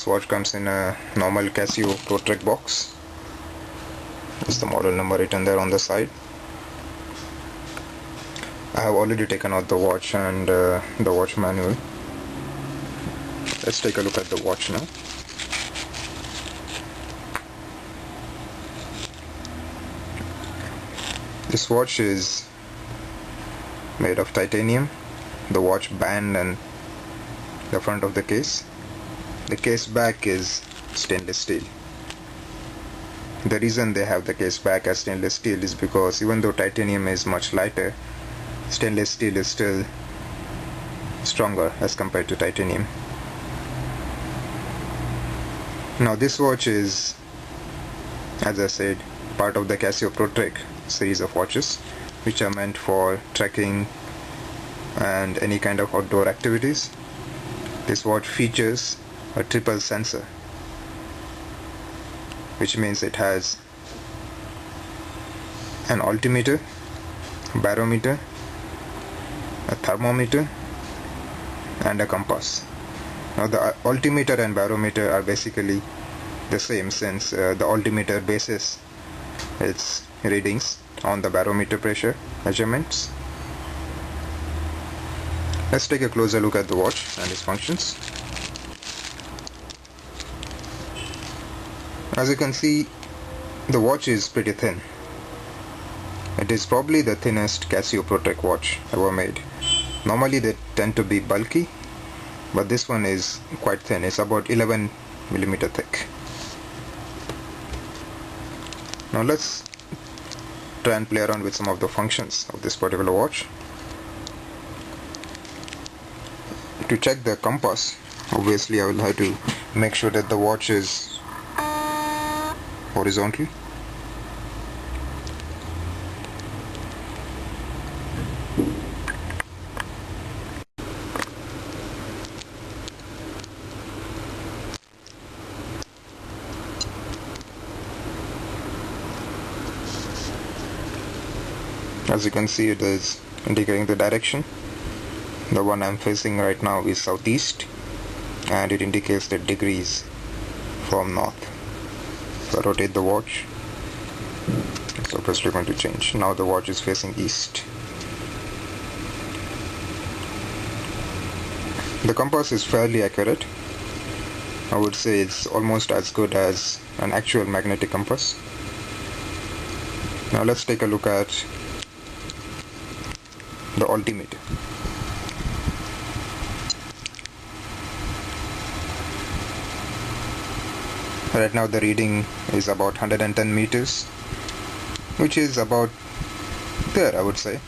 This watch comes in a normal Casio Protrek box. It's the model number written there on the side. I have already taken out the watch and the watch manual. Let's take a look at the watch now. This watch is made of titanium, the watch band and the front of the case. The case back is stainless steel. The reason they have the case back as stainless steel is because even though titanium is much lighter, stainless steel is still stronger as compared to titanium. Now this watch is, as I said, part of the Casio Protrek series of watches, which are meant for trekking and any kind of outdoor activities. This watch features a triple sensor, which means it has an altimeter, barometer, a thermometer and a compass. Now the altimeter and barometer are basically the same, since the altimeter bases its readings on the barometer pressure measurements. Let's take a closer look at the watch and its functions. As you can see, the watch is pretty thin. It is probably the thinnest Casio Protrek watch ever made. Normally they tend to be bulky, but this one is quite thin. It's about 11 millimeter thick. Now let's try and play around with some of the functions of this particular watch. To check the compass, obviously I will have to make sure that the watch is horizontal. As you can see, it is indicating the direction. The one I'm facing right now is southeast, and it indicates the degrees from north. If I rotate the watch, it's obviously going to change. Now the watch is facing east. The compass is fairly accurate. I would say it's almost as good as an actual magnetic compass. Now let's take a look at the altimeter. Right now the reading is about 110 meters, which is about there, I would say.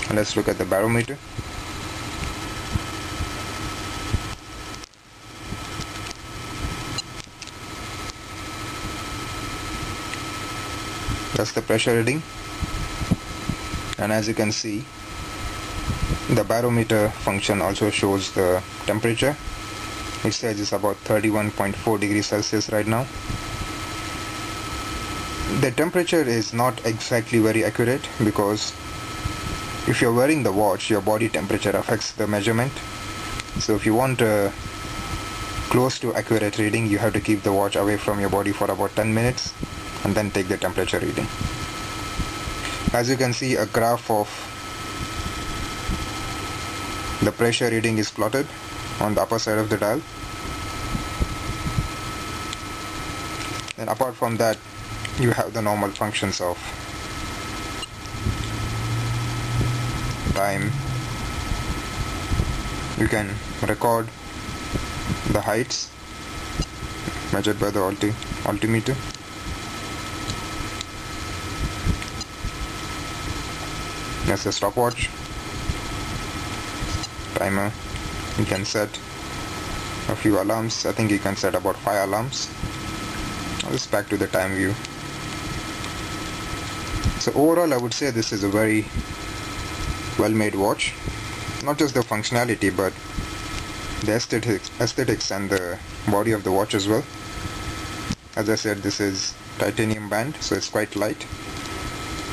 And let's look at the barometer. That's the pressure reading, and as you can see, the barometer function also shows the temperature. It says it's about 31.4 degrees Celsius right now. The temperature is not exactly very accurate, because if you're wearing the watch, your body temperature affects the measurement. So if you want a close to accurate reading, you have to keep the watch away from your body for about 10 minutes and then take the temperature reading. As you can see, a graph of the pressure reading is plotted on the upper side of the dial. And apart from that, you have the normal functions of time. You can record the heights measured by the altimeter. That's the stopwatch. Timer. You can set a few alarms. I think you can set about 5 alarms. Just back to the time view. So overall, I would say this is a very well made watch. Not just the functionality, but the aesthetics and the body of the watch as well. As I said, this is titanium band, so it's quite light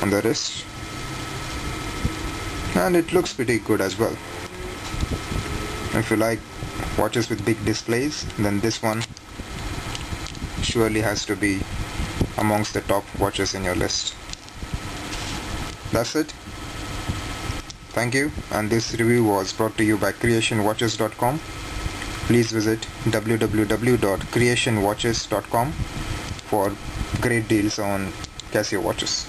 on the wrist. and it looks pretty good as well. If you like watches with big displays, then this one surely has to be amongst the top watches in your list. That's it. Thank you, and this review was brought to you by creationwatches.com. Please visit www.creationwatches.com for great deals on Casio watches.